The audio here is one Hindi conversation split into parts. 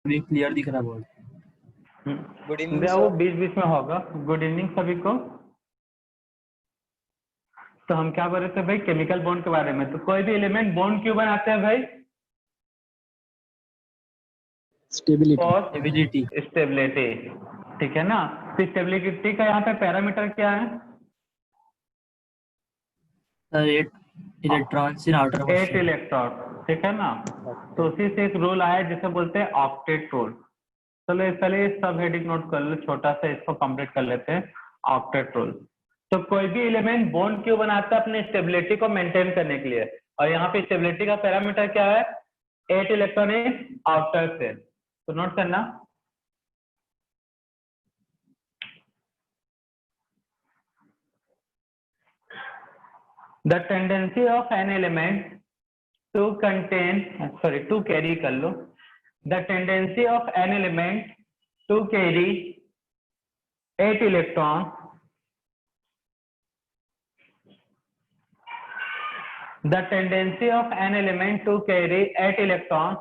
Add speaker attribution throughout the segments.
Speaker 1: अभी क्लियर दिख रहा है बहुत।
Speaker 2: गुड इवनिंग
Speaker 3: वो बीच बीच में होगा। गुड इवनिंग सभी को। तो हम क्या बोल रहे थे भाई, केमिकल बॉन्ड के बारे में। तो कोई भी एलिमेंट बॉन्ड क्यों बनाते हैं भाई?
Speaker 1: स्टेबिलिटी।
Speaker 3: और
Speaker 1: स्टेबिलिटी।
Speaker 3: स्टेबिलिटी, ठीक है ना। तो स्टेबिलिटी का यहाँ पे पैरामीटर क्या है?
Speaker 1: Sir 8 electrons in outer
Speaker 3: 8
Speaker 1: motion.
Speaker 3: Electron, ठीक है ना। तो उसी से एक रूल आया जिसे बोलते हैं ऑक्टेट रूल। चलो पहले सब हेडिंग नोट कर लो, छोटा सा इसको कंप्लीट कर लेते हैं। Octet rule. तो कोई भी एलिमेंट बॉन्ड क्यों बनाता है? अपनी स्टेबिलिटी को मेंटेन करने के लिए। और यहाँ पे स्टेबिलिटी का पैरामीटर क्या है? 8 इलेक्ट्रॉन इन आउटर सेल। तो नोट करना। The tendency of an element to contain, to carry कर लो। The tendency of an element to carry 8 electron, the tendency of an element to carry 8 electrons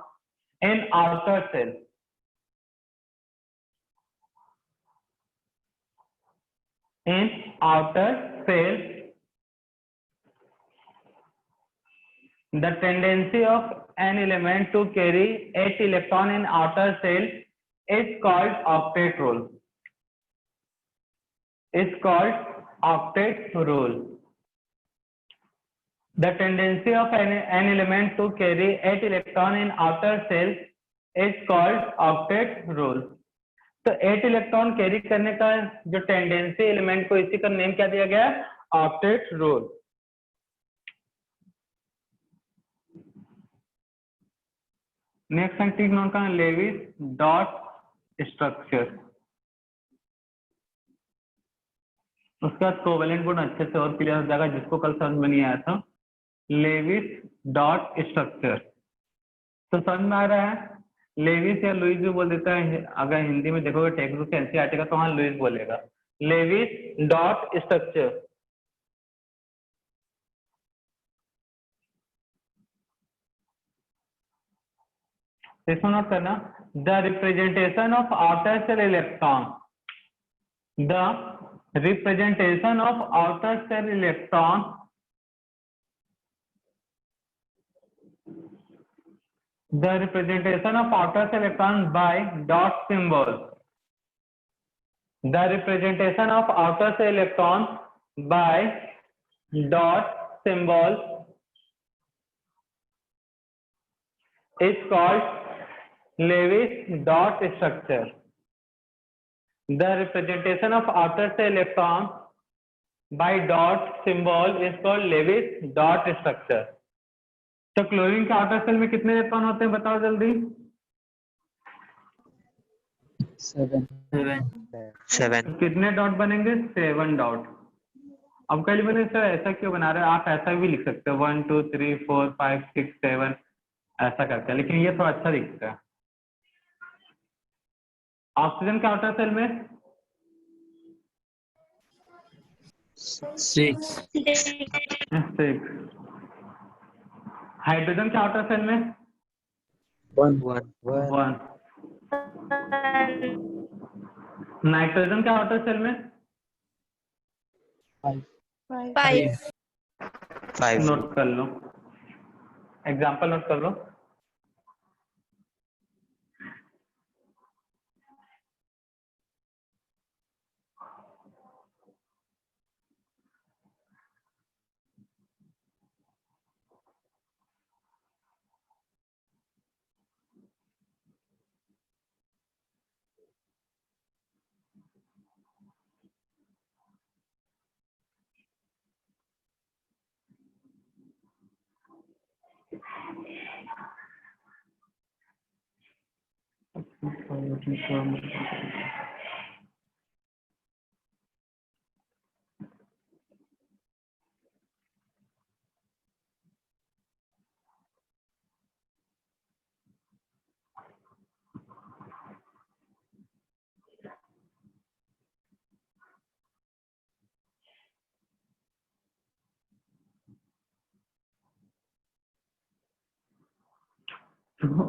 Speaker 3: in outer cell, in outer cell, the tendency of an element to carry 8 electron in outer cell is called octet rule. Is called octet rule. The tendency of an element to carry 8 electron in outer cell is called octet rule. तो 8 इलेक्ट्रॉन कैरी करने का जो टेंडेंसी एलिमेंट को, इसी का नेम क्या दिया गया है? Octet rule. नेक्स्ट सेंटिक नोट का लेविस डॉट स्ट्रक्चर। उसका कोवेलेंट बॉन्ड अच्छे से और क्लियर हो जाएगा, जिसको कल समझ में नहीं आया था। लेविस डॉट स्ट्रक्चर तो समझ में आ रहा है। लेविस या लुइस भी बोल देता है। अगर हिंदी में देखोगे टेक्स्ट बुक एनसीईआरटी का तो वहां लुइस बोलेगा। Lewis dot structure. इसको नोट करना। The representation of outer shell electron, the representation of outer shell electron, the representation of outer cell electron by dot symbol, the representation of outer cell electron by dot symbol is called Lewis dot structure. The representation of outer cell electron by dot symbol is called Lewis dot structure. तो क्लोरीन के आउटर सेल में कितने इलेक्ट्रॉन होते हैं बताओ जल्दी?
Speaker 2: 7
Speaker 3: कितने डॉट बनेंगे? 7 डॉट। अब कल मैंने सर ऐसा क्यों बना रहे हैं? आप ऐसा भी लिख सकते हो 1 2 3 4 5 6 7 ऐसा करके, लेकिन ये थोड़ा अच्छा दिखता है। ऑक्सीजन के आउटर सेल में 6। हाइड्रोजन के आउटर सेल में 1। नाइट्रोजन के आउटर सेल में
Speaker 2: 5
Speaker 3: नोट कर लो, एग्जाम्पल नोट कर लो।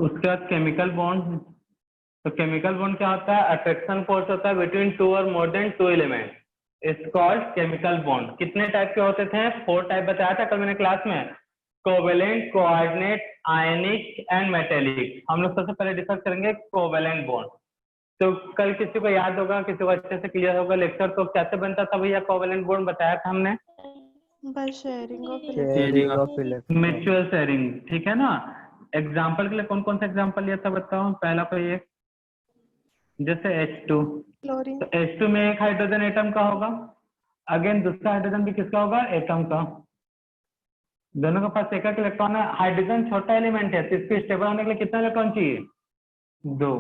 Speaker 3: उसके बाद केमिकल बॉन्ड तो केमिकल बॉन्ड क्या होता है? अट्रैक्शन फोर्स होता है बिटवीन टू और more than two element, it's called chemical bond. कितने टाइप के होते थे? 4 टाइप बताया था कल मैंने क्लास में, covalent, coordinate, ionic and metallic. हम लोग सबसे पहले डिस्कस करेंगे कोवेलेंट बॉन्ड। तो कल किसी को याद होगा, किसी को अच्छे से क्लियर होगा लेक्चर, तो कैसे बनता था भैया कोवेलेंट बॉन्ड? बताया था हमने,
Speaker 4: by sharing of
Speaker 1: Sharing of
Speaker 3: mutual sharing, ठीक है ना। एग्जाम्पल के लिए कौन कौन सा एग्जाम्पल लिया था बताओ? पहला कोई एक, जैसे H2,
Speaker 4: chlorine,
Speaker 3: तो H2 में एक हाइड्रोजन एटम का होगा, अगेन दूसरा हाइड्रोजन भी किसका होगा? एटम का। दोनों के पास एक एक इलेक्ट्रॉन है। हाइड्रोजन छोटा एलिमेंट है तो इसको स्टेबल होने के लिए कितना इलेक्ट्रॉन चाहिए? 2।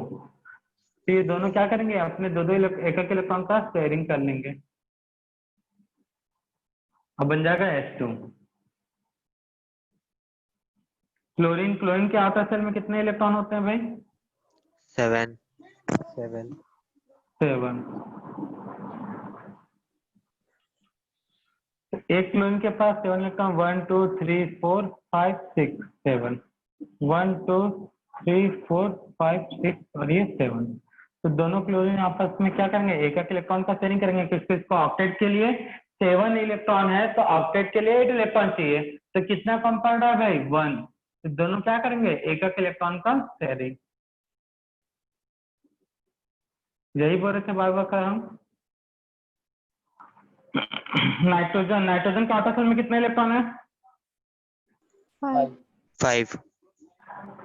Speaker 3: तो ये दोनों क्या करेंगे? अपने दो दो एक एक इलेक्ट्रॉन का शेयरिंग कर लेंगे, अब बन जाएगा H2। क्लोरीन, क्लोरीन के आउटर शेल में कितने इलेक्ट्रॉन होते हैं भाई?
Speaker 2: 7
Speaker 3: 7। एक क्लोरीन के पास 7 इलेक्ट्रॉन, 1 2 3 4 5 6 7, 1 2 3 4 5 6 और ये 7। तो दोनों क्लोरीन आपस में क्या करेंगे? एक एक इलेक्ट्रॉन का शेयरिंग करेंगे, क्योंकि इसको ऑक्टेट के लिए 7 इलेक्ट्रॉन है तो ऑक्टेट के लिए 8 इलेक्ट्रॉन चाहिए। तो कितना कंपाउंड है भाई? 1। तो दोनों क्या करेंगे? एक एक इलेक्ट्रॉन का शेयरिंग। यही बोल रहे थे बार बार हम। नाइट्रोजन, नाइट्रोजन के आउटर शेल में कितने इलेक्ट्रॉन है?
Speaker 4: 5,
Speaker 2: 5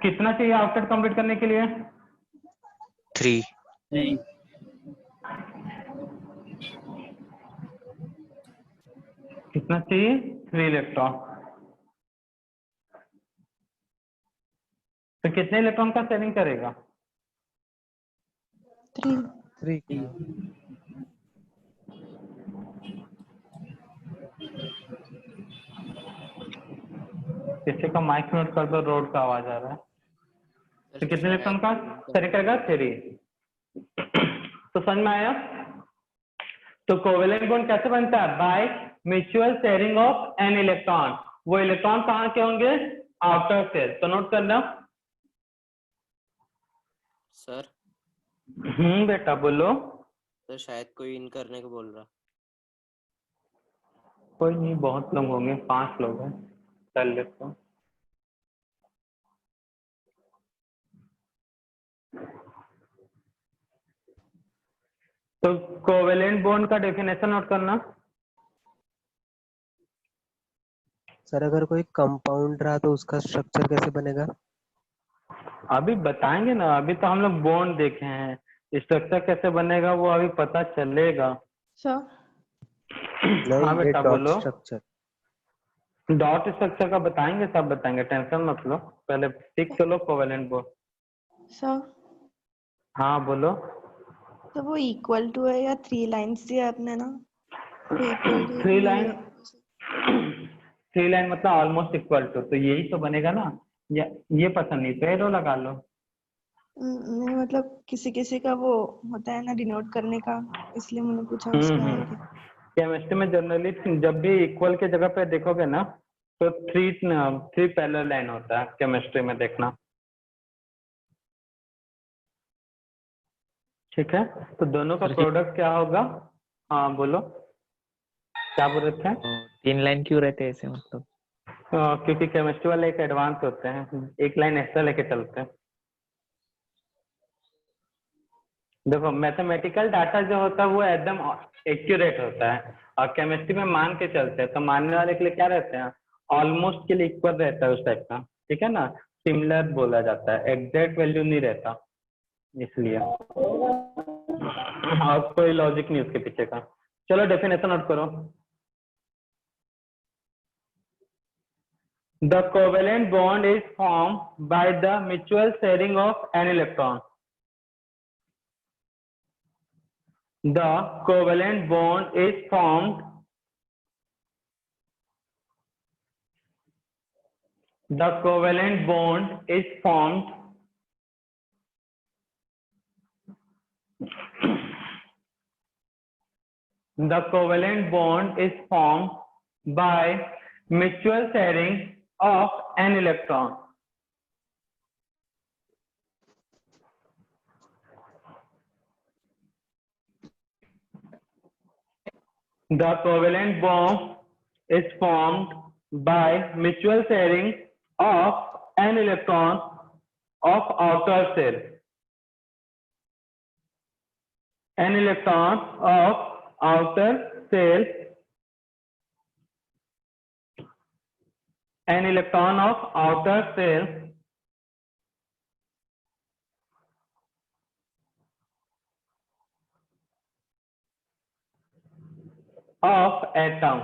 Speaker 3: कितना चाहिए ऑक्टेट कंप्लीट करने के लिए?
Speaker 2: 3
Speaker 1: 3
Speaker 3: कितना चाहिए? 3 इलेक्ट्रॉन। तो कितने इलेक्ट्रॉन का शेयरिंग करेगा?
Speaker 4: 3,
Speaker 3: किसी का माइक नोट कर दो, रोड का आवाज आ रहा है। तो कितने इलेक्ट्रॉन का शेयरिंग करेगा? 3। तो समझ में आया? तो कोवेलेंट बॉन्ड कैसे बनता है? By mutual sharing of an electron. वो इलेक्ट्रॉन कहाँ के होंगे? Outer shell. तो नोट करना।
Speaker 5: सर
Speaker 3: बेटा बोलो।
Speaker 5: सर शायद कोई इन करने को बोल रहा।
Speaker 3: कोई नहीं, बहुत लोग होंगे, 5 लोग हैं, कर लेते हैं। तो कोवेलेंट बॉन्ड का डेफिनेशन नोट करना।
Speaker 6: सर अगर कोई कंपाउंड रहा तो उसका स्ट्रक्चर कैसे बनेगा?
Speaker 3: अभी बताएंगे ना, अभी तो हम लोग बॉन्ड देखे हैं, स्ट्रक्चर कैसे बनेगा वो अभी पता चलेगा।
Speaker 4: sir,
Speaker 6: नहीं,
Speaker 3: हाँ
Speaker 6: ये
Speaker 3: बेटा
Speaker 6: डॉट
Speaker 3: बोलो।
Speaker 6: स्ट्रक्चर।
Speaker 3: डॉट स्ट्रक्चर का बताएंगे, सब बताएंगे, टेंशन मत लो, पहले सीख तो लो कोवेलेंट बॉन्ड।
Speaker 4: sir,
Speaker 3: हाँ बोलो।
Speaker 4: तो वो इक्वल टू है या 3 लाइन्स दिया आपने ना, वो इक्वल टू
Speaker 3: 3 लाइन, 3 लाइन मतलब ऑलमोस्ट इक्वल टू, तो यही तो बनेगा ना। ये पसंद नहीं तो एरो लगा लो।
Speaker 4: नहीं मतलब किसी किसी का वो होता है ना डिनोट करने का, इसलिए मैंने पूछा उसका है क्या।
Speaker 3: केमिस्ट्री में जनरली जब भी इक्वल के जगह पे देखोगे ना तो 3 पैरेलल लाइन होता है केमिस्ट्री में, देखना। ठीक है, तो दोनों का प्रोडक्ट क्या होगा? हाँ बोलो, क्या बोल रहे थे?
Speaker 7: 3 लाइन क्यों रहते हैं ऐसे मतलब?
Speaker 3: क्योंकि केमिस्ट्री वाले एक एडवांस होते हैं, एक लाइन एक्स्ट्रा लेके चलते हैं। देखो मैथमेटिकल डाटा जो होता है वो एकदम एक्यूरेट होता है, और केमिस्ट्री में मान के चलते हैं, तो मानने वाले के लिए क्या रहते हैं? ऑलमोस्ट के लिए इक्वल रहता है उस टाइप का, ठीक है ना, सिमिलर बोला जाता है, एग्जैक्ट वैल्यू नहीं रहता, इसलिए। और कोई लॉजिक नहीं उसके पीछे का। चलो डेफिनेशन नोट करो। The covalent bond is formed by the mutual sharing of an electron. The covalent bond is formed. The covalent bond is formed. The covalent bond is formed by mutual sharing of an electron. The covalent bond is formed by mutual sharing of an electron of outer shell. An electron of outer shell. An electron of outer shell of atom.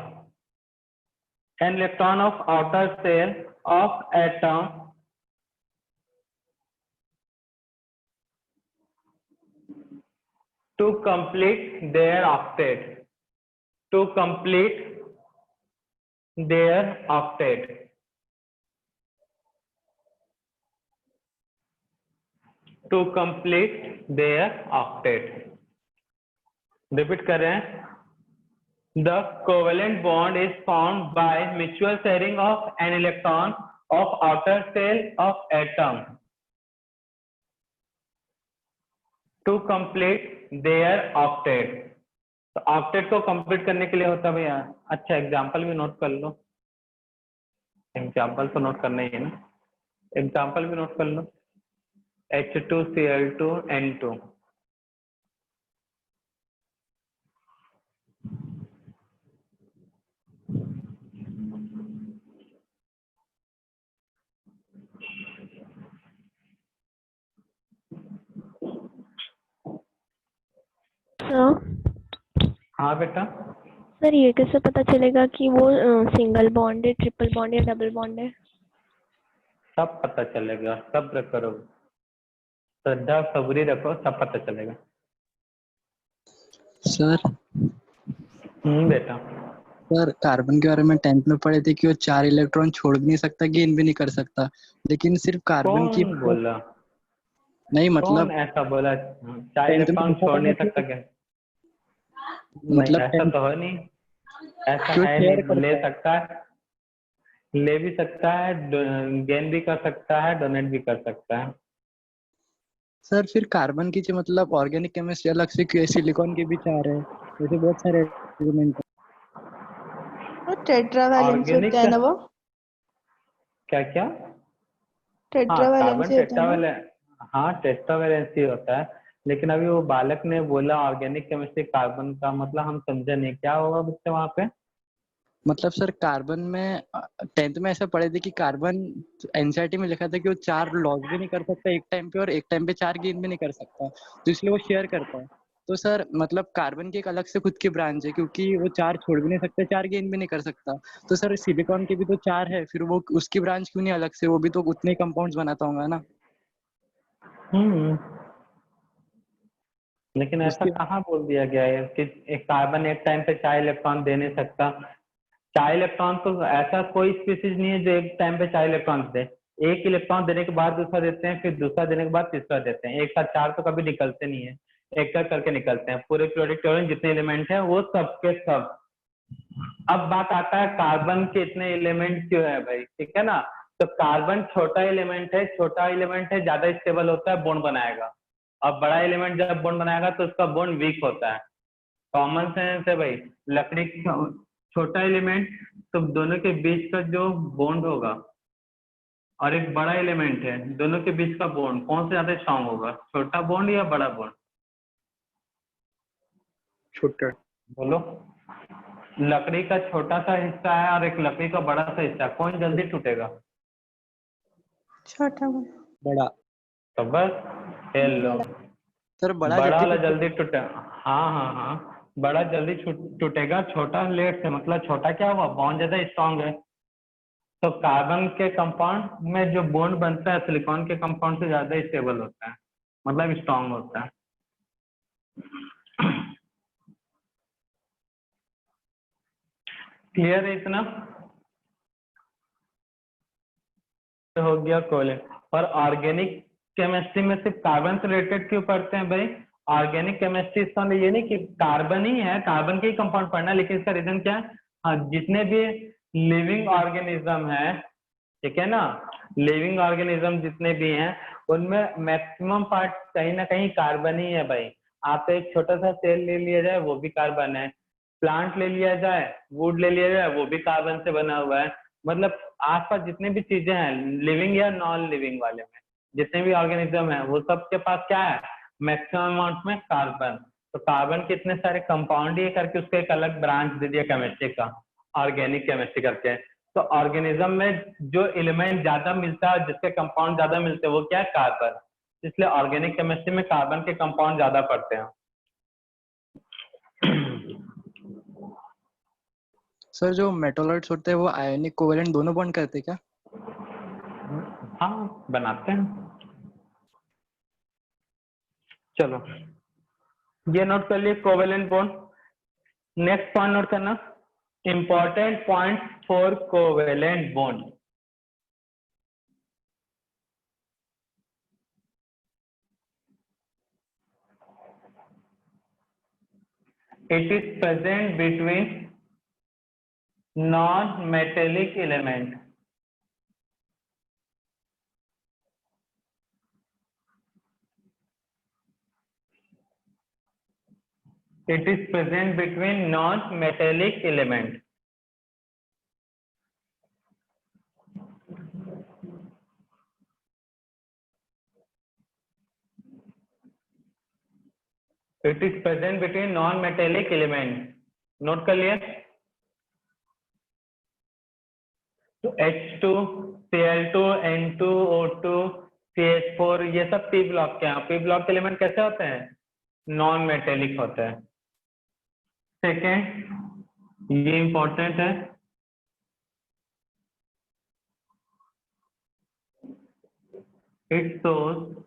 Speaker 3: An electron of outer shell of atom to complete their octet. To complete their octet. To complete their octet. Repeat कर रहे हैं. The covalent bond is formed by mutual sharing of an electron of outer shell of atom to complete their octet. तो ऑक्टेट को कंप्लीट करने के लिए होता है भैया. अच्छा एग्जांपल भी नोट कर लो. एग्जांपल तो नोट करना ही है ना. एग्जांपल भी नोट कर लो. H2Cl2N2. हाँ बेटा.
Speaker 8: सर ये कैसे पता चलेगा कि वो सिंगल बॉन्ड है, ट्रिपल बॉन्ड या डबल बॉन्ड है?
Speaker 3: सब पता चलेगा. सब्र करो, श्रद्धा सबरी रखो, सब पता चलेगा.
Speaker 1: सर
Speaker 3: बेटा.
Speaker 1: सर कार्बन के बारे में 10th में पढ़े थे कि वो 4 इलेक्ट्रॉन छोड़ भी नहीं सकता, गेन भी नहीं कर सकता, लेकिन सिर्फ कार्बन की
Speaker 3: कौन बोला?
Speaker 1: नहीं
Speaker 3: कौन
Speaker 1: मतलब
Speaker 3: ऐसा बोला? 4 इलेक्ट्रॉन छोड़ नहीं सकता क्या?
Speaker 1: मतलब
Speaker 3: नहीं, ऐसा तो है नहीं. ऐसा
Speaker 1: क्यों
Speaker 3: है
Speaker 1: शेयर
Speaker 3: नहीं.
Speaker 1: करता
Speaker 3: ले
Speaker 1: है?
Speaker 3: सकता है, ले भी सकता है, गेन भी कर सकता है, डोनेट भी कर सकता है.
Speaker 1: सर फिर कार्बन की जो मतलब ऑर्गेनिक केमिस्ट्री अलग से क्यों, सिलिकॉन के भी 4 है, वैसे बहुत सारे एलिमेंट है.
Speaker 4: वो टेट्रावैलेंसी
Speaker 3: ऑर्गेनिक
Speaker 4: होता है ना वो?
Speaker 3: क्या क्या? हाँ, कार्बन
Speaker 4: टेट्रावैलेंसी होता है ना?
Speaker 3: टेट्रावैलेंस. हाँ, टेट्रावैलेंसी होता है. लेकिन अभी वो बालक ने बोला ऑर्गेनिक केमिस्ट्री कार्बन का, मतलब हम समझे नहीं क्या होगा बच्चे वहां पे.
Speaker 1: मतलब सर कार्बन में 10th में ऐसा पढ़े थे कि कार्बन एनसीईआरटी में लिखा था कि वो 4 लॉस भी नहीं कर सकता एक टाइम पे और एक टाइम पे 4 गेन भी नहीं कर सकता, तो इसलिए वो शेयर करता है. तो सर मतलब कार्बन की एक अलग से खुद की ब्रांच है क्योंकि वो 4 छोड़ भी नहीं सकता, 4 गेन भी नहीं कर सकता. तो सर सिलिकॉन के भी तो 4 है, फिर वो उसकी ब्रांच क्यों नहीं अलग से, वो भी तो उतने ही कंपाउंड्स बनाता होगा ना.
Speaker 3: लेकिन ऐसा कहाँ बोल दिया गया है कि एक कार्बन एक टाइम पे 4 इलेक्ट्रॉन दे नहीं सकता. 4 इलेक्ट्रॉन तो ऐसा कोई स्पीसीज नहीं है जो एक टाइम पे 4 इलेक्ट्रॉन दे. एक इलेक्ट्रॉन देने के बाद दूसरा देते हैं, फिर दूसरा देने के बाद तीसरा देते हैं. एक साथ 4 तो कभी निकलते नहीं है, एक करके निकलते हैं. पूरे पीरियोडिक टेबल में जितने एलिमेंट हैं वो सबके सब. अब बात आता है कार्बन के इतने एलिमेंट क्यों है भाई, ठीक है ना. तो कार्बन छोटा एलिमेंट है, ज्यादा स्टेबल होता है, बॉन्ड बनाएगा. अब बड़ा एलिमेंट जब बॉन्ड बनाएगा तो उसका बॉन्ड वीक होता है. कॉमन सेंस है भाई. लकड़ी छोटा एलिमेंट, तो दोनों के बीच का जो बॉन्ड होगा और एक बड़ा एलिमेंट है, दोनों के बीच का बॉन्ड कौन से ज्यादा स्ट्रांग होगा, छोटा बॉन्ड या बड़ा बॉन्ड?
Speaker 1: छोटा.
Speaker 3: बोलो. लकड़ी का छोटा सा हिस्सा है और एक लकड़ी का बड़ा सा हिस्सा, कौन जल्दी टूटेगा?
Speaker 4: छोटा वो।
Speaker 1: बड़ा.
Speaker 3: तो बस खेल लो.
Speaker 1: सर बड़ा
Speaker 3: बड़ा वाला
Speaker 1: जल्दी
Speaker 3: जल्दी टूटेगा. हाँ, बड़ा जल्दी टूटेगा, छोटा लेट से. मतलब छोटा क्या हुआ, बॉन्ड ज्यादा स्ट्रांग है. तो कार्बन के कंपाउंड में जो बॉन्ड बनता है सिलिकॉन के कंपाउंड से ज्यादा स्टेबल होता है, मतलब स्ट्रांग होता है. क्लियर है इतना? तो हो गया कोवलेंट. और ऑर्गेनिक केमिस्ट्री में सिर्फ कार्बन से रिलेटेड क्यों पढ़ते हैं भाई? ऑर्गेनिक केमिस्ट्री इसका ये नहीं कि कार्बन ही है, कार्बन के ही कंपाउंड पढ़ना है, लेकिन इसका रीजन क्या है? हाँ, जितने भी लिविंग ऑर्गेनिज्म है, ठीक है ना, लिविंग ऑर्गेनिज्म जितने भी हैं उनमें मैक्सिमम पार्ट कहीं ना कहीं कार्बन ही है भाई. आप एक छोटा सा सेल ले लिया जाए वो भी कार्बन है, प्लांट ले लिया जाए, वुड ले लिया जाए, वो भी कार्बन से बना हुआ है। मतलब आसपास जितने भी चीजें हैं लिविंग या नॉन लिविंग वाले में, जितने भी ऑर्गेनिज्म है वो सबके पास क्या है, मैक्सिमम अमाउंट में कार्बन। तो कार्बन के इतने सारे कंपाउंड ये करके उसका एक अलग ब्रांच दे दिया केमिस्ट्री का, ऑर्गेनिक केमिस्ट्री करके। तो ऑर्गेनिज्म में जो एलिमेंट ज्यादा मिलता है, जिसके कंपाउंड ज्यादा मिलते हैं, वो क्या है, कार्बन। इसलिए ऑर्गेनिक केमिस्ट्री में कार्बन के कंपाउंड ज्यादा पड़ते हैं।
Speaker 1: सर जो मेटोलाइट्स होते हैं वो आयनिक कोवेलेंट दोनों बॉन्ड करते हैं क्या?
Speaker 3: हाँ बनाते हैं। चलो ये नोट कर लिए covalent bond. Next point note करना, important point for covalent bond. It is present between non-metallic element. It is present between non-metallic element. It is present between non-metallic element. Note कर लिए? तो H2, Cl2, N2, O2, CH4 ये सब पी ब्लॉक के हैं। पी ब्लॉक एलिमेंट कैसे होते हैं, नॉन मेटेलिक होते हैं। सेकेंड, ये इंपॉर्टेंट है, it shows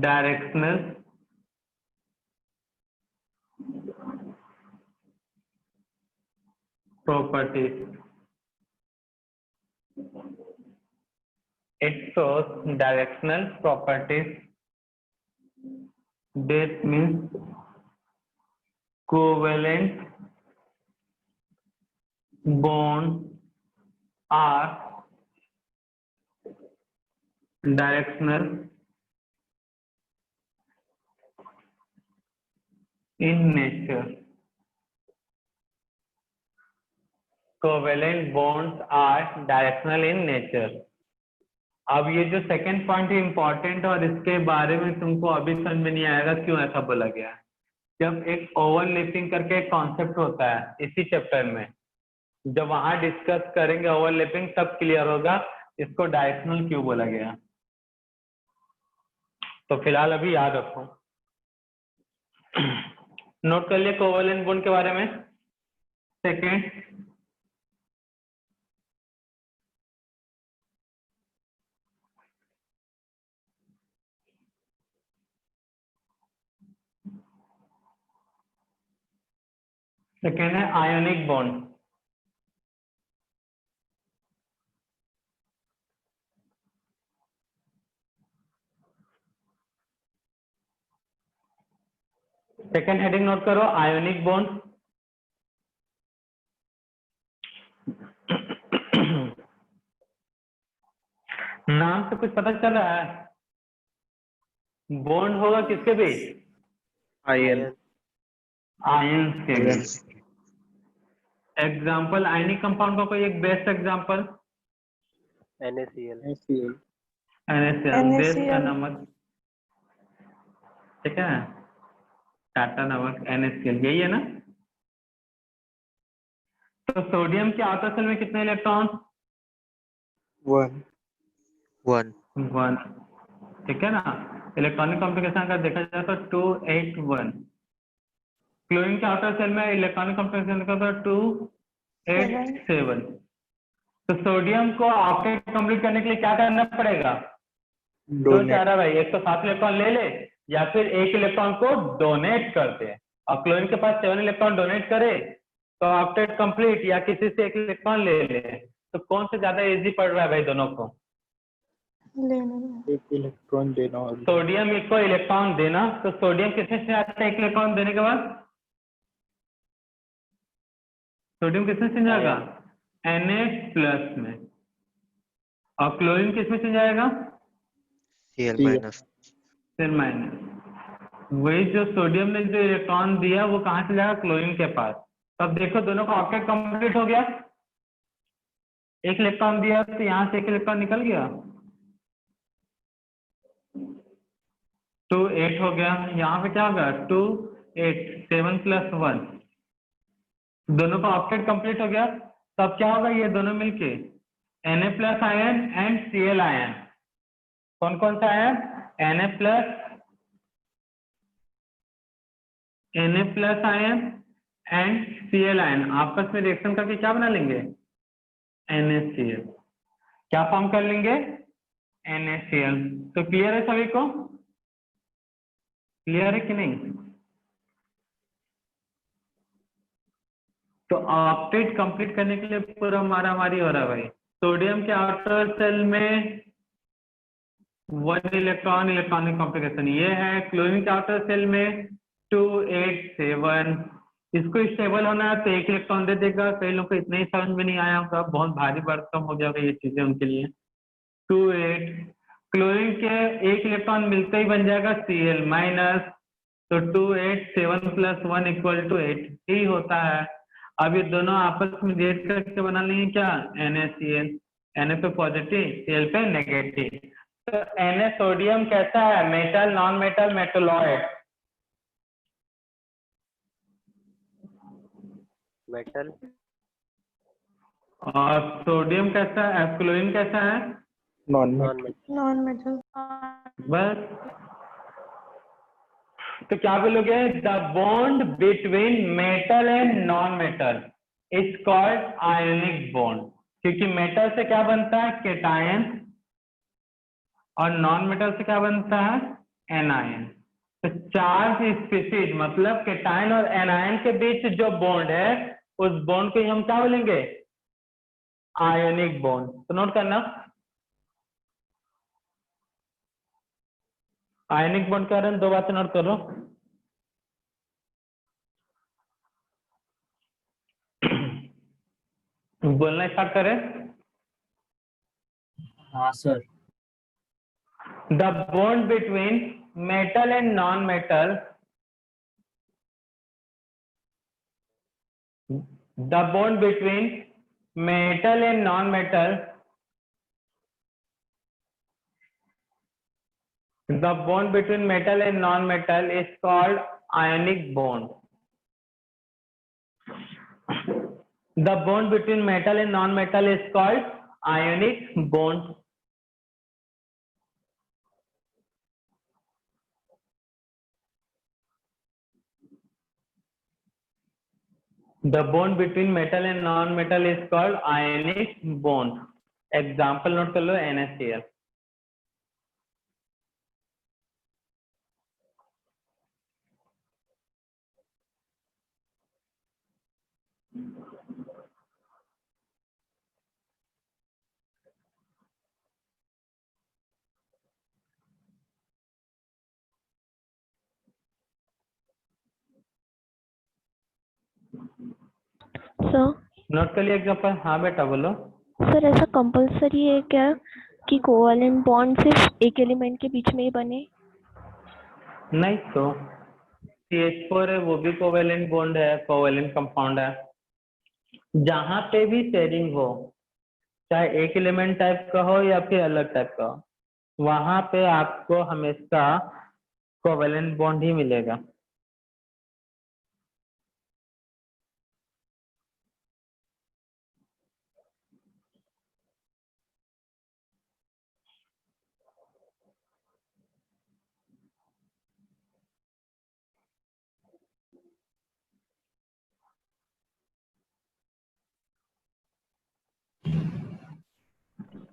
Speaker 3: directional properties. It shows directional properties. This means covalent bonds are directional in nature. Covalent bonds are directional in nature. अब ये जो सेकंड पॉइंट है इंपॉर्टेंट, और इसके बारे में तुमको अभी समझ में नहीं आएगा क्यों ऐसा बोला गया। जब एक ओवरलैपिंग करके एक कॉन्सेप्ट होता है इसी चैप्टर में, जब वहां डिस्कस करेंगे ओवरलैपिंग तब क्लियर होगा इसको डायरेक्शनल क्यों बोला गया। तो फिलहाल अभी याद रखो। नोट कर लिए कोवेलेंट बॉन्ड के बारे में। सेकेंड, सेकेंड है ionic bond. Second heading note करो, आयोनिक बॉन्ड। नाम से कुछ पता चल रहा है, बॉन्ड होगा किसके बीच,
Speaker 6: आयन
Speaker 3: आयंस के बीच। एग्जाम्पल आयनिक कंपाउंड का कोई एक best example,
Speaker 6: NaCl
Speaker 3: NaCl, base का
Speaker 4: NaCl
Speaker 3: नमक, ठीक है, टाटा नमक NaCl, यही है ना। तो सोडियम के आउटर शेल में कितने इलेक्ट्रॉन,
Speaker 6: 1
Speaker 2: 1
Speaker 3: 1, ठीक है ना। इलेक्ट्रॉनिक कॉन्फ़िगरेशन अगर देखा जाए तो 281। क्लोरीन के आउटर शेल में इलेक्ट्रॉनिक कॉन्फ़िगरेशन का तो 287। तो सोडियम को ऑक्टेट कंप्लीट करने के लिए क्या करना पड़ेगा, जो चाह रहा भाई 107 इलेक्ट्रॉन ले ले या फिर एक इलेक्ट्रॉन को डोनेट कर दे। और क्लोरीन के पास 7 इलेक्ट्रॉन डोनेट करे तो ऑक्टेट कंप्लीट, या किसी से एक इलेक्ट्रॉन ले ले। तो कौन से ज्यादा इजी पड़ रहा है भाई दोनों को,
Speaker 4: लेना
Speaker 6: एक इलेक्ट्रॉन देना और
Speaker 3: सोडियम को इलेक्ट्रॉन देना। तो सोडियम किसमें चेंज आता है एक इलेक्ट्रॉन देने के बाद, सोडियम किसमें चेंज आएगा, Na+ में। और क्लोरीन किसमें चेंज आएगा,
Speaker 2: Cl-।
Speaker 3: फिर माइनस। वही जो सोडियम ने जो इलेक्ट्रॉन दिया वो कहाँ से जाएगा, क्लोरीन के पास। तो अब देखो दोनों का ऑक्टेट कंप्लीट हो गया, एक इलेक्ट्रॉन दिया तो यहाँ से एक इलेक्ट्रॉन निकल गया, 2 8 हो गया। यहाँ पे क्या होगा, 2 8 7 + 1, दोनों का ऑक्टेट कंप्लीट हो गया। तो अब क्या होगा, ये दोनों मिलके Na+ ion and Cl ion, कौन कौन सा ion, Na+ ion and Cl ion आपस में रिएक्शन करके क्या बना लेंगे, NaCl, क्या फॉर्म कर लेंगे, NaCl। तो क्लियर है सभी को, क्लियर है कि नहीं। तो ऑक्टेट कंप्लीट करने के लिए पूरा मारामारी हो रहा है भाई। सोडियम के आउटर सेल में 1 इलेक्ट्रॉन इलेक्ट्रॉनिक कॉम्प्लिकेशन ये है, क्लोरीन के आउटर सेल में 2 8 7, इसको स्टेबल होना है तो 1 इलेक्ट्रॉन दे देगा। कई लोगों को इतना ही समझ में नहीं आया होगा, बहुत भारी भरकम हो जाएगा ये चीजें उनके लिए। 2 8 क्लोरीन के 1 इलेक्ट्रॉन मिलते ही बन जाएगा Cl माइनस, तो 2 8 7 + 1 = 8 ही होता है। अब ये दोनों आपस में रिएक्ट करके बना लेंगे क्या, NaCl, Na पे पॉजिटिव Cl पे नेगेटिव। तो Na सोडियम कैसा है, metal non metal metalloid,
Speaker 2: metal,
Speaker 3: और सोडियम कैसा है, क्लोरीन कैसा है,
Speaker 2: नॉन मेटल,
Speaker 4: नॉन मेटल।
Speaker 3: बस। तो क्या बोलोगे, the bond between metal and non metal is called ionic bond, क्योंकि मेटल से क्या बनता है, केटायन, और नॉन मेटल से क्या बनता है, एनायन। तो चार्ज स्पीशीज मतलब केटायन और एनायन के बीच जो बॉन्ड है उस बॉन्ड को हम क्या बोलेंगे, आयोनिक बॉन्ड। तो नोट करना, आयोनिक बॉन्ड क्या रहे हैं, 2 बातें नोट करो। बोलना स्टार्ट करें।
Speaker 7: हाँ sir.
Speaker 3: The bond between metal and non-metal, the bond between metal and non-metal, the bond between metal and non-metal is called ionic bond. The bond between metal and non-metal is called ionic bond. The bond between metal and non-metal is called ionic bond. Example note कर लो, NaCl.
Speaker 8: सर
Speaker 3: नोट कर लिया एग्जाम्पल, हाँ बेटा बोलो।
Speaker 8: सर ऐसा कंपलसरी है क्या कि कोवैलेंट बॉन्ड सिर्फ एक एलिमेंट के बीच में ही बने?
Speaker 3: नहीं तो CH4 है वो भी कोवेलेंट बॉन्ड है, कोवेलेंट कंपाउंड है। जहां पे भी शेयरिंग हो, चाहे एक एलिमेंट टाइप का हो या फिर अलग टाइप का हो, वहां पे आपको हमेशा कोवेलेंट बॉन्ड ही मिलेगा।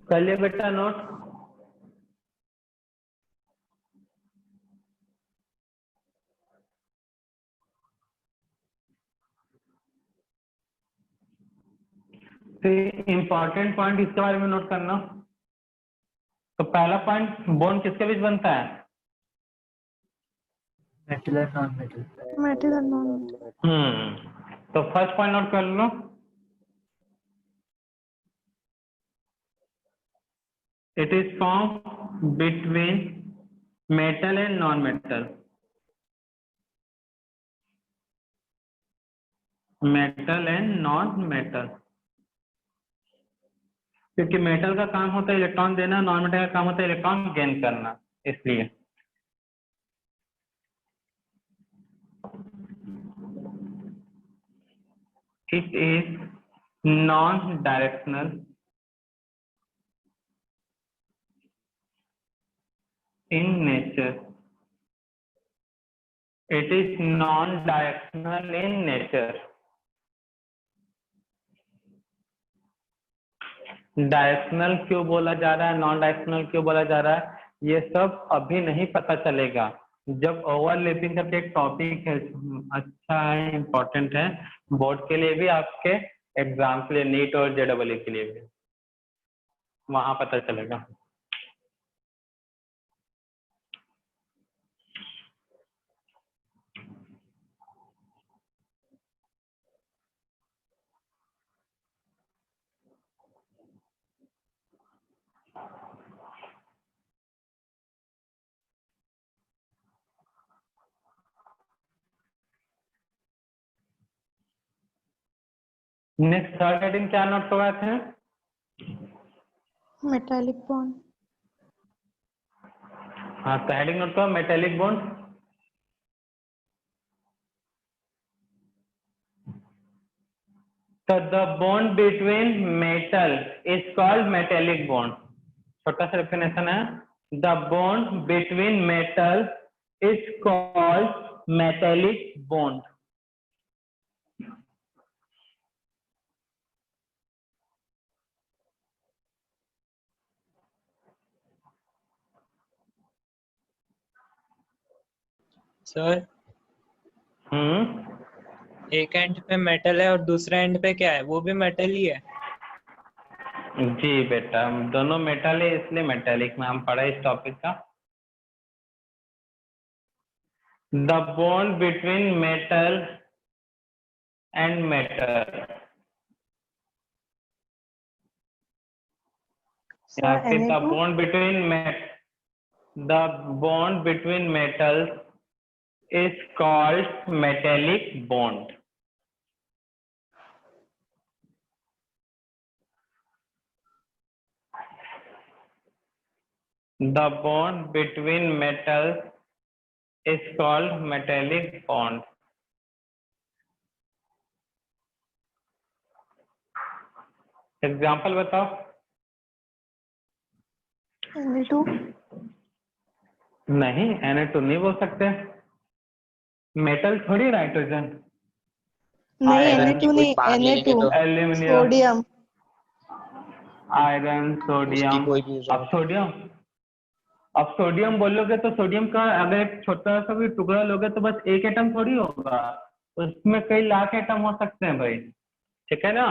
Speaker 3: कर लिया बेटा नोट। तो इम्पोर्टेंट पॉइंट इसके बारे में नोट करना। तो पहला पॉइंट, बॉन्ड किसके बीच बनता है,
Speaker 7: मेटल और नॉन मेटल।
Speaker 4: मेटल और नॉन मेटल।
Speaker 3: तो फर्स्ट पॉइंट नोट कर लो, it is formed between metal and non-metal. Metal and non metal, क्योंकि मेटल का काम होता है इलेक्ट्रॉन देना, नॉन मेटल का काम होता है इलेक्ट्रॉन गेन करना, इसलिए। It is non directional in nature. It is non-directional in nature. Directional क्यों बोला जा रहा है, नॉन डायरेक्शनल क्यों बोला जा रहा है, ये सब अभी नहीं पता चलेगा। जब ओवरलैपिंग करके एक टॉपिक है, अच्छा है, इम्पोर्टेंट है, बोर्ड के लिए भी, आपके एग्जाम के लिए, नीट और जेडब्ल्यू के लिए भी, वहां पता चलेगा। नेक्स्ट थर्ड हेडिंग क्या नोट करवाए थे?
Speaker 4: Metallic bond.
Speaker 3: हाँ, तो हेडिंग नोट करो, मेटेलिक बॉन्ड। तो the bond between metal is called metallic bond. छोटा सा डेफिनेशन है, the bond between metal is called metallic bond.
Speaker 9: Sir एक एंड पे मेटल है और दूसरे एंड पे क्या है, वो भी मेटल ही है?
Speaker 3: जी बेटा, दोनों मेटल है, इसलिए मेटेलिक में हम पढ़े इस टॉपिक का। The bond between metal and metal, या फिर the bond between metals is called metallic bond. The bond between metals is called metallic bond. Example बताओ।
Speaker 4: Na2।
Speaker 3: नहीं, Na2 नहीं बोल सकते, मेटल थोड़ी नाइट्रोजन।
Speaker 4: नहीं, Na2 नहीं, Na2
Speaker 3: aluminium,
Speaker 4: sodium.
Speaker 3: Iron, sodium. अब सोडियम बोलोगे तो सोडियम का अगर एक छोटा सा भी टुकड़ा लोगे तो बस एक एटम थोड़ी होगा, उसमें कई लाख एटम हो सकते हैं भाई, ठीक है ना।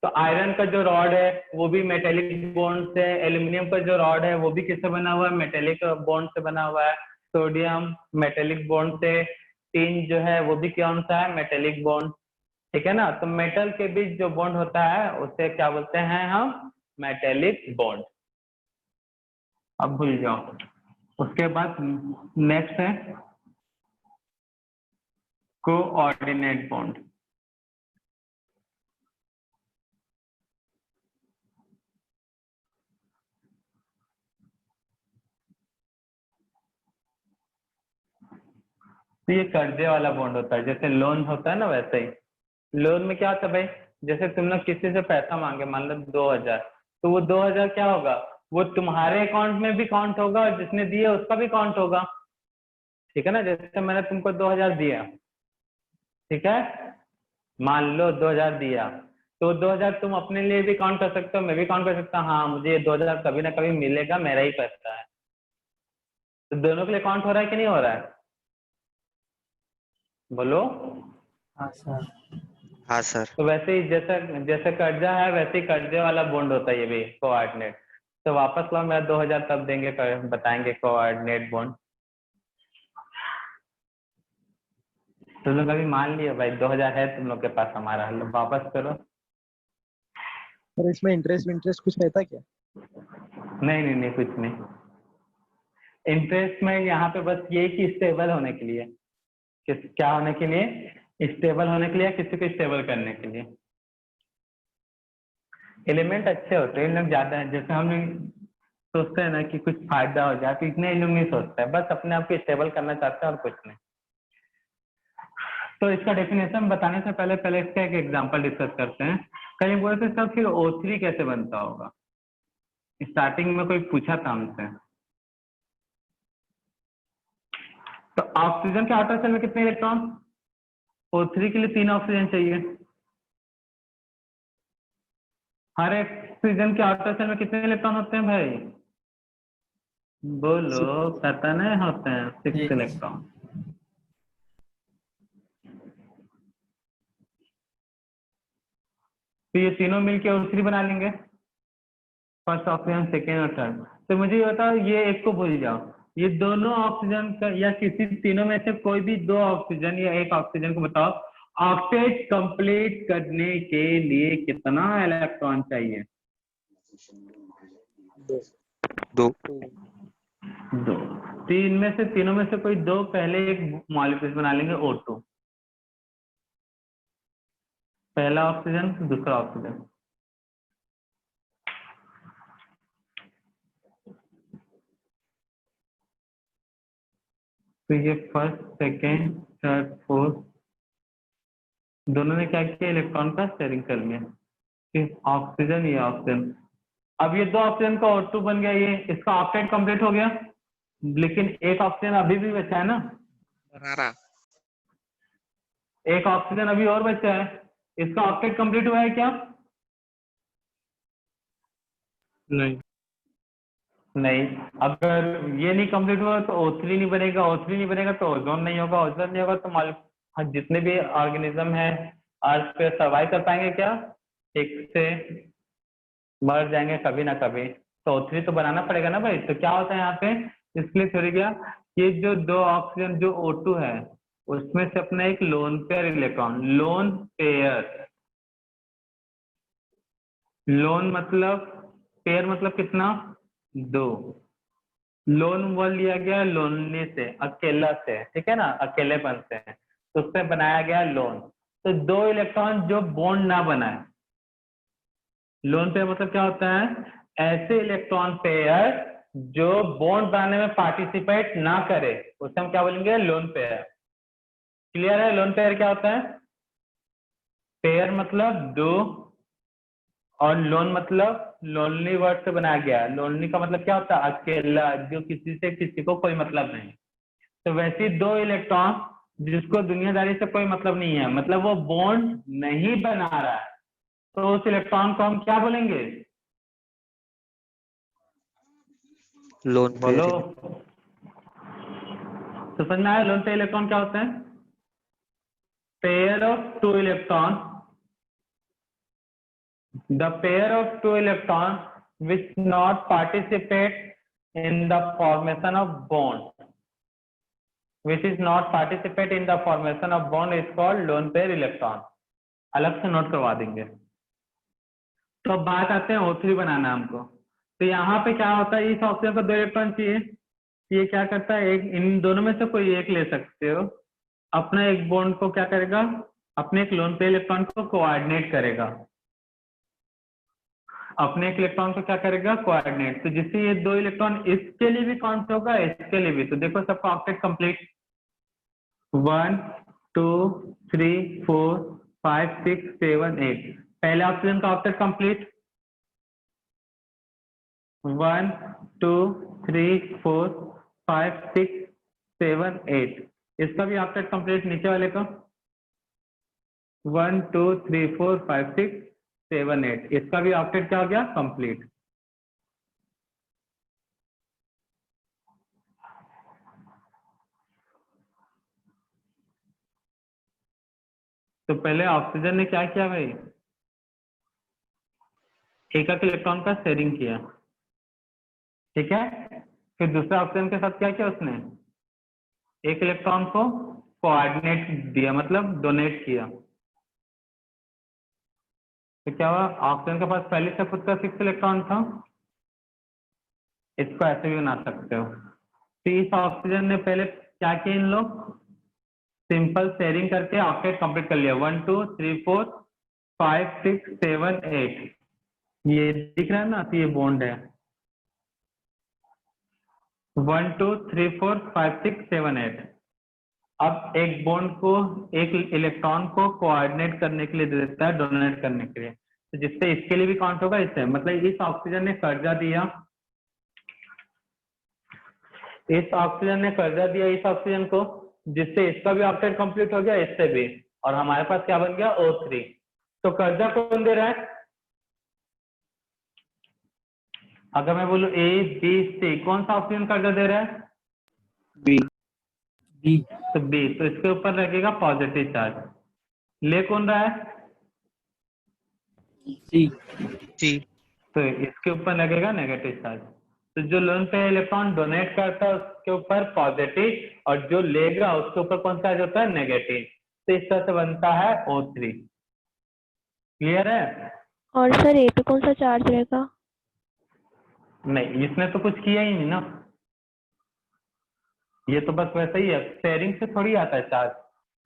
Speaker 3: तो आयरन का जो रॉड है वो भी मेटेलिक बॉन्ड से, एल्यूमिनियम का जो रॉड है वो भी किससे बना हुआ है, मेटेलिक बॉन्ड से बना हुआ है। सोडियम मेटेलिक बॉन्ड से, टिन जो है वो भी कौन सा है, मेटेलिक बॉन्ड, ठीक है ना। तो मेटल के बीच जो बॉन्ड होता है उसे क्या बोलते हैं हम, मेटेलिक बॉन्ड। अब भूल जाओ। उसके बाद नेक्स्ट है कोऑर्डिनेट बॉन्ड। तो ये कर्जे वाला बॉन्ड होता है, जैसे लोन होता है ना, वैसे ही लोन में क्या होता है भाई, जैसे तुमने किसी से पैसा मांगे, मान लो 2000, तो वो 2000 क्या होगा, वो तुम्हारे अकाउंट में भी काउंट होगा और जिसने दिया उसका भी काउंट होगा, ठीक है ना। जैसे मैंने तुमको 2000 दिया, ठीक है, मान लो 2000 दिया, तो 2000 तुम अपने लिए भी काउंट कर सकते हो, मैं भी काउंट कर सकता हूँ, हाँ मुझे ये 2000 कभी ना कभी मिलेगा, मेरा ही पैसा है। तो दोनों के लिए काउंट हो रहा है कि नहीं हो रहा है, बोलो।
Speaker 7: हाँ सर।
Speaker 2: हाँ सर।
Speaker 3: तो वैसे ही जैसे कर्जा है वैसे ही कर्जे वाला बॉन्ड होता है ये भी, कोऑर्डिनेट। तो वापस लो, मेरा 2000 तब देंगे, बताएंगे कोऑर्डिनेट बॉन्ड। तुम लोग अभी मान लिया भाई 2000 है तुम लोग के पास, हमारा वापस करो।
Speaker 1: और इसमें इंटरेस्ट कुछ रहता क्या?
Speaker 3: नहीं, कुछ नहीं। इंटरेस्ट में यहाँ पे बस ये कि स्टेबल होने के लिए, क्या होने के लिए, स्टेबल होने के लिए या किसी को स्टेबल करने के लिए। एलिमेंट अच्छे होते हैं, इन लोग ज्यादा है, जैसे हम लोग सोचते हैं ना कि कुछ फायदा हो जाए, तो इतने इन लोग नहीं सोचते हैं, बस अपने आप को स्टेबल करना चाहते हैं और कुछ नहीं। तो इसका डेफिनेशन बताने से पहले पहले इसका एक एग्जांपल डिस्कस करते हैं। कहीं बोलते सर फिर O3 कैसे बनता होगा, स्टार्टिंग में कोई पूछा था हमसे। तो ऑक्सीजन के आउटर शेल में कितने इलेक्ट्रॉन, O3 के लिए 3 ऑक्सीजन चाहिए। हर एक ऑक्सीजन के आउटर शेल में कितने इलेक्ट्रॉन होते हैं भाई, बोलो, पता नहीं होते हैं, 6 इलेक्ट्रॉन। तो ये तीनों मिलके O3 बना लेंगे, फर्स्ट ऑक्सीजन, सेकेंड और थर्ड। तो मुझे ये बताओ, ये एक को भूल जाओ, ये दोनों ऑक्सीजन का या किसी तीनों में से कोई भी 2 ऑक्सीजन या 1 ऑक्सीजन को बताओ, ऑक्टेट कंप्लीट करने के लिए कितना इलेक्ट्रॉन चाहिए।
Speaker 2: 2
Speaker 3: तीन में से तीनों में से कोई 2 पहले एक मॉलिक्यूल बना लेंगे O2, पहला ऑक्सीजन दूसरा ऑक्सीजन। तो ये फर्स्ट, सेकेंड, थर्ड, फोर्थ, दोनों ने क्या किया, इलेक्ट्रॉन का शेयरिंग कर लिया। ऑक्सीजन, ये ऑक्सीजन, अब ये 2 ऑक्सीजन का O2 बन गया, ये इसका ऑक्टेट कंप्लीट हो गया, लेकिन एक ऑक्सीजन अभी भी बचा है ना, एक ऑक्सीजन अभी और बचा है, इसका ऑक्टेट कंप्लीट हुआ है क्या,
Speaker 2: नहीं।
Speaker 3: नहीं। अगर ये नहीं कंप्लीट हुआ तो O3 नहीं बनेगा, O3 नहीं बनेगा तो ओजोन नहीं होगा, ओजोन नहीं होगा तो जितने भी ऑर्गेनिज्म है अर्थ पे सर्वाइव कर पाएंगे क्या, ठीक से मर जाएंगे कभी ना कभी। तो O3 तो बनाना पड़ेगा ना भाई। तो क्या होता है यहाँ पे, इसलिए थोड़ी क्या, ये जो 2 ऑक्सीजन जो O2 है उसमें से अपना एक lone pair electron, lone pair, loan मतलब पेयर मतलब कितना, 2, लोन वन लिया गया लोनली से, अकेला से, ठीक है ना, अकेलेपन से, तो उससे बनाया गया लोन। तो 2 इलेक्ट्रॉन जो बॉन्ड ना बनाए, लोन पेयर मतलब क्या होता है, ऐसे इलेक्ट्रॉन पेयर जो बॉन्ड बनाने में पार्टिसिपेट ना करे, उसे हम क्या बोलेंगे, लोन पेयर। क्लियर है, लोन पेयर क्या होता है, पेयर मतलब 2 और लोन मतलब लोनली वर्ड से बनाया गया। लोनली का मतलब क्या होता है, अकेला, जो किसी से किसी को कोई मतलब नहीं। तो वैसे 2 इलेक्ट्रॉन जिसको दुनियादारी से कोई मतलब नहीं है, मतलब वो बॉन्ड नहीं बना रहा है, तो उस इलेक्ट्रॉन को हम क्या बोलेंगे,
Speaker 2: लोन
Speaker 3: बोलो।
Speaker 2: पेयर।
Speaker 3: तो समझ में आया, लोन पेयर इलेक्ट्रॉन क्या होता है, pair of 2 electron, the pair of 2 electrons which not participate in the formation of bond, which is not participate in the formation of bond is called lone pair electron। अलग से नोट करवा देंगे। तो अब बात आते हैं O3 बनाना हमको। तो यहाँ पे क्या होता है, इस ऑक्सीजन को 2 इलेक्ट्रॉन चाहिए, ये क्या करता है, एक इन दोनों में से कोई एक ले सकते हो, अपना एक बॉन्ड को क्या करेगा, अपने एक लोन पेयर इलेक्ट्रॉन को कोऑर्डिनेट करेगा, अपने एक इलेक्ट्रॉन को क्या करेगा, कोऑर्डिनेट। तो जिससे ये 2 इलेक्ट्रॉन इसके लिए भी काउंट होगा, इसके लिए भी। तो देखो सबका ऑक्टेट कंप्लीट, 1 2 3 4 5 6 7 8, पहले ऑक्सीजन का ऑक्टेट कंप्लीट, 1 2 3 4 5 6 7 8, इसका भी ऑक्टेट कंप्लीट, नीचे वाले का 1 2 3 4 5 6 7 8, इसका भी ऑक्टेट क्या हो गया, कंप्लीट। तो पहले ऑक्सीजन ने क्या किया भाई, एक इलेक्ट्रॉन का शेयरिंग किया, ठीक है। फिर दूसरे ऑक्सीजन के साथ क्या किया उसने, एक इलेक्ट्रॉन को कोऑर्डिनेट दिया, मतलब डोनेट किया। तो क्या हुआ, ऑक्सीजन के पास पहले से खुद का 6 इलेक्ट्रॉन था, इसको ऐसे भी बना सकते हो। तो इस ऑक्सीजन ने पहले क्या किया, इन लोग सिंपल शेयरिंग करके ऑक्टेट कंप्लीट कर लिया। 1 2 3 4 5 6 7 8 ये दिख रहा है ना, तो ये बॉन्ड है। 1 2 3 4 5 6 7 8। अब एक बॉन्ड को, एक इलेक्ट्रॉन को कोऑर्डिनेट करने के लिए दे देता है, डोनेट करने के लिए, तो जिससे इसके लिए भी काउंट होगा। इससे मतलब इस ऑक्सीजन ने कर्जा दिया, इस ऑक्सीजन ने कर्जा दिया इस ऑक्सीजन को, जिससे इसका भी ऑक्टेट कंप्लीट हो गया, इससे भी, और हमारे पास क्या बन गया, O3। तो कर्जा कौन दे रहा है? अगर मैं बोलूं A B C, कौन सा ऑक्सीजन कर्जा दे रहा है?
Speaker 2: बी
Speaker 7: बी
Speaker 3: तो B, तो इसके ऊपर लगेगा पॉजिटिव चार्ज। ले कौन रहा है?
Speaker 7: सी
Speaker 2: सी
Speaker 3: तो इसके ऊपर लगेगा नेगेटिव चार्ज। तो जो लोन पे इलेक्ट्रॉन डोनेट करता है उसके ऊपर पॉजिटिव, और जो लेगा उसके ऊपर कौन सा चार्ज होता है, नेगेटिव। तो इस तरह से बनता है O3। क्लियर है?
Speaker 8: और सर ए पे कौन सा चार्ज रहेगा?
Speaker 3: नहीं, इसने तो कुछ किया ही नहीं ना, ये तो बस वैसे ही है, शेयरिंग से थोड़ी आता है चार्ज।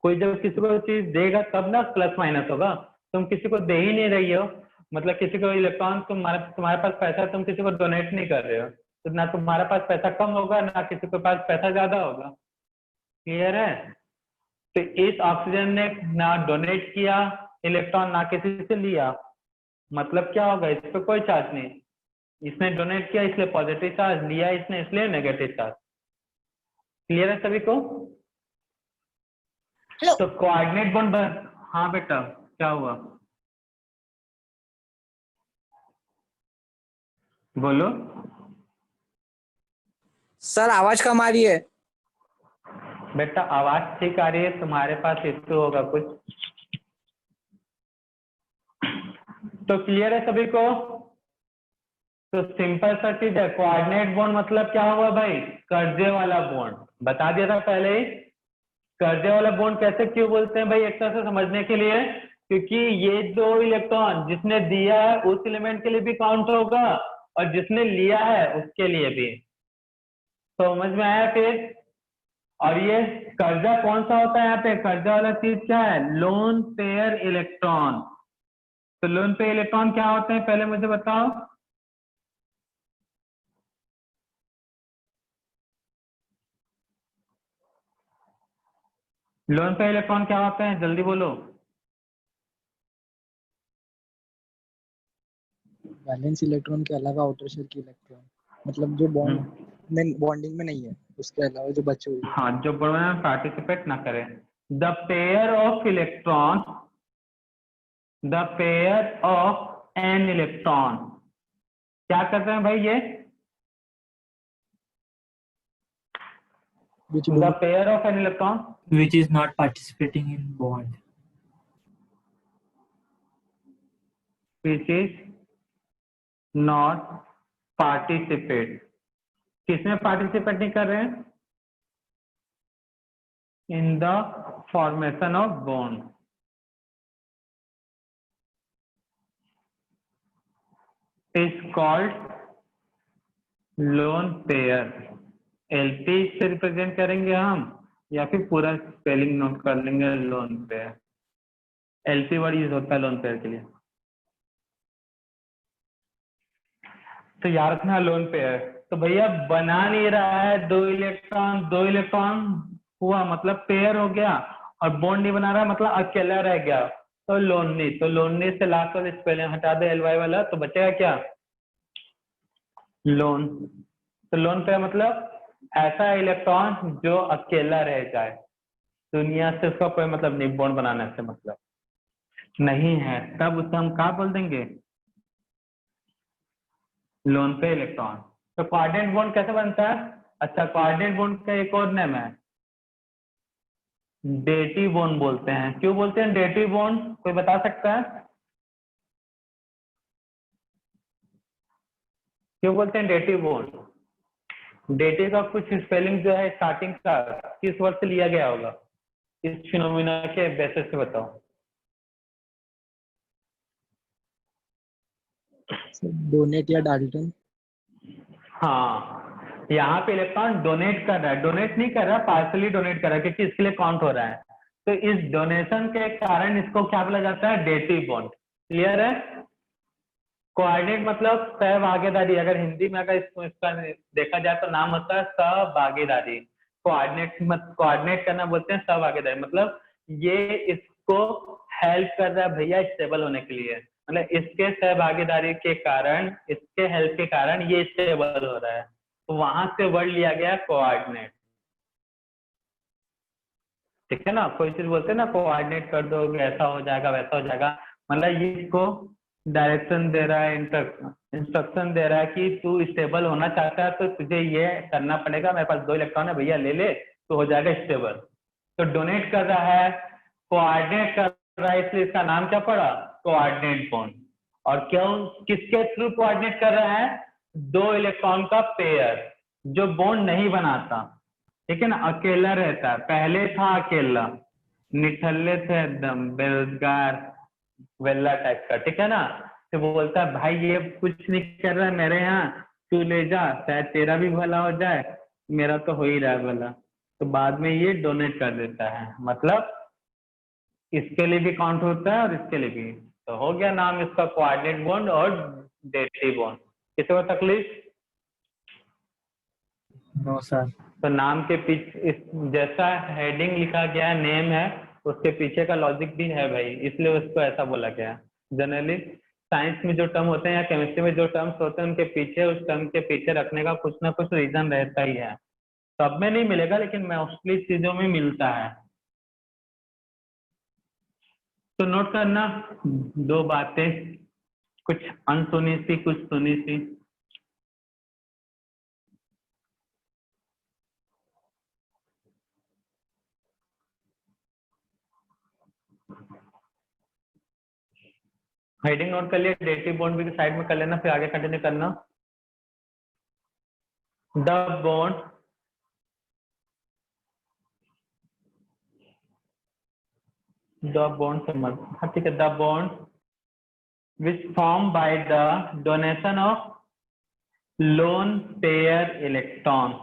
Speaker 3: कोई जब किसी को चीज देगा तब ना प्लस माइनस होगा, तुम किसी को दे ही नहीं रही हो, मतलब किसी को इलेक्ट्रॉन, तुम्हारे पास पैसा, तुम किसी को डोनेट नहीं कर रहे हो, तो ना तुम्हारे पास पैसा कम होगा ना किसी के पास पैसा ज्यादा होगा। क्लियर है? तो इस ऑक्सीजन ने ना डोनेट किया इलेक्ट्रॉन, ना किसी से लिया, मतलब क्या होगा, इस पर कोई चार्ज नहीं। इसने डोनेट किया इसलिए पॉजिटिव चार्ज, लिया इसने इसलिए नेगेटिव चार्ज। क्लियर है सभी को? तो कोऑर्डिनेट बॉन्ड हाँ बेटा, क्या हुआ, बोलो।
Speaker 9: सर आवाज कम आ रही है।
Speaker 3: बेटा आवाज ठीक आ रही है, तुम्हारे पास इश्यू होगा कुछ। तो क्लियर है सभी को? तो सिंपल सा चीज है, कोऑर्डिनेट बॉन्ड मतलब क्या हुआ भाई, कर्जे वाला बॉन्ड। बता दिया था पहले ही। कर्जे वाला बॉन्ड कैसे क्यों बोलते हैं भाई, एक तरह से समझने के लिए, क्योंकि ये दो इलेक्ट्रॉन जिसने दिया है उस एलिमेंट के लिए भी काउंट होगा, और जिसने लिया है उसके लिए भी। तो समझ में आया फिर? और ये कर्जा कौन सा होता है, यहाँ पे कर्जा वाला चीज क्या है, लोन पेयर इलेक्ट्रॉन। तो लोन पेयर इलेक्ट्रॉन क्या होते हैं, पहले मुझे बताओ। लोन पेयर इलेक्ट्रॉन क्या होते हैं, जल्दी बोलो।
Speaker 1: वैलेंस इलेक्ट्रॉन के अलावा आउटर शेल की इलेक्ट्रॉन, मतलब जो बॉन्डिंग में नहीं है, उसके अलावा जो बचे हुए।
Speaker 3: हाँ, जो बॉन्ड में पार्टिसिपेट ना करें। The pair of electron, the pair of an electron क्या करते हैं भाई, ये the pair of an electron
Speaker 7: which is not participating in bond.
Speaker 3: which is not participate, किसमें पार्टिसिपेट नहीं कर रहे हैं, in the formation of bond, is called lone pair. LP से रिप्रेजेंट करेंगे हम, या फिर पूरा स्पेलिंग नोट कर लेंगे, lone pair. LP word use होता है लोन पेयर के लिए, तो याद रखना लोन पेयर। तो भैया बना नहीं रहा है, दो इलेक्ट्रॉन हुआ मतलब पेयर हो गया, और बॉन्ड नहीं बना रहा मतलब अकेला रह गया, तो लोनली। तो लोनली से लास्ट वाले स्पेलिंग हटा दे, एलवाई वाला, तो बचेगा क्या, लोन। तो लोन पेयर मतलब ऐसा इलेक्ट्रॉन जो अकेला रह जाए, दुनिया से उसका कोई मतलब नहीं, बॉन्ड बनाने से मतलब नहीं है, तब उसे हम क्या बोल देंगे, लोन पे इलेक्ट्रॉन। तो कोऑर्डिनेट बॉन्ड कैसे बनता है, अच्छा कोऑर्डिनेट बॉन्ड का एक और नेम है डेटिव बॉन्ड बोलते हैं। क्यों बोलते हैं डेटिव बॉन्ड, कोई बता सकता है क्यों बोलते हैं डेटिव बॉन्ड? डेटिव का कुछ स्पेलिंग जो है स्टार्टिंग का किस वर्ड से लिया गया होगा, इस फिनोमिना के बेसिस से बताओ।
Speaker 1: डोनेट या डाल्टन।
Speaker 3: हाँ, यहाँ पे इलेक्ट्रॉन डोनेट कर रहा है, डोनेट नहीं कर रहा, पार्सली डोनेट कर रहा है, क्योंकि इसके लिए काउंट हो रहा है। तो इस डोनेशन के कारण इसको क्या बोला जाता है? Dative bond. क्लियर है? कोऑर्डिनेट मतलब सहभागीदारी। अगर हिंदी में अगर इसको इसका देखा जाए तो नाम होता है सहभागीदारी। कोऑर्डिनेट करना बोलते हैं सहभागीदारी। मतलब ये इसको हेल्प कर रहा है भैया स्टेबल होने के लिए, मतलब इसके सहभागीदारी के कारण, इसके हेल्प के कारण ये स्टेबल हो रहा है, तो वहां से वर्ड लिया गया कोऑर्डिनेट। ठीक है ना? कोई चीज बोलते हैं ना कोऑर्डिनेट कर दो, ऐसा हो जाएगा वैसा हो जाएगा, मतलब ये इसको डायरेक्शन दे रहा है, इंस्ट्रक्शन दे रहा है कि तू स्टेबल होना चाहता है तो तुझे ये करना पड़ेगा। मेरे पास 2 इलेक्ट्रॉन है भैया, ले ले तो हो जाएगा स्टेबल। तो डोनेट कर रहा है, कोऑर्डिनेट कर रहा है, इसलिए इसका नाम क्या पड़ा? Coordinate bond. और क्यों, किसके थ्रू कोऑर्डिनेट कर रहा है? 2 इलेक्ट्रॉन का पेयर जो बॉन्ड नहीं बनाता। ठीक है ना? अकेला रहता है, पहले था अकेला, निठल्ले थे एकदम बेरोजगार वेल्ला टाइप का। ठीक है ना? तो वो बोलता है भाई ये कुछ नहीं कर रहा है मेरे यहाँ, तू ले जा, शायद तेरा भी भला हो जाए, मेरा तो हो ही रहा है भला। तो बाद में ये डोनेट कर देता है, मतलब इसके लिए भी काउंट होता है और इसके लिए भी। तो हो गया नाम इसका कोऑर्डिनेट बॉन्ड और डेटिव बॉन्ड। किसी को तकलीफ?
Speaker 7: No sir.
Speaker 3: तो नाम के पीछे जैसा हेडिंग लिखा गया है, नेम है, उसके पीछे का लॉजिक भी है भाई, इसलिए उसको ऐसा बोला गया। जनरली साइंस में जो टर्म होते हैं या केमिस्ट्री में जो टर्म्स होते हैं उनके पीछे, उस टर्म के पीछे रखने का कुछ ना कुछ रीजन रहता ही है। सब में नहीं मिलेगा लेकिन मोस्टली चीजों में मिलता है। तो नोट करना 2 बातें, कुछ अनसुनी सी कुछ सुनी सी। हेडिंग नोट कर लिया, डेटिव बॉन्ड भी साइड में कर लेना, फिर आगे कंटिन्यू करना। द बॉन्ड से मत, हाँ ठीक है। The bond which form by the donation of lone pair electron,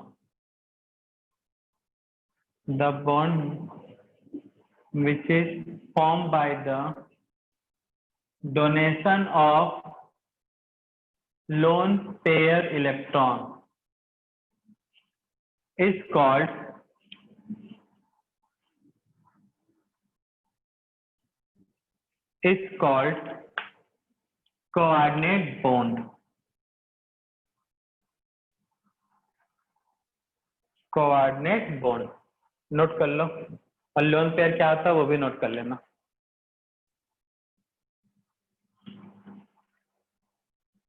Speaker 3: the bond which is form by the donation of lone pair electron is called coordinate bond। Coordinate bond note कर लो, और लोन पेयर क्या होता है वो भी नोट कर लेना।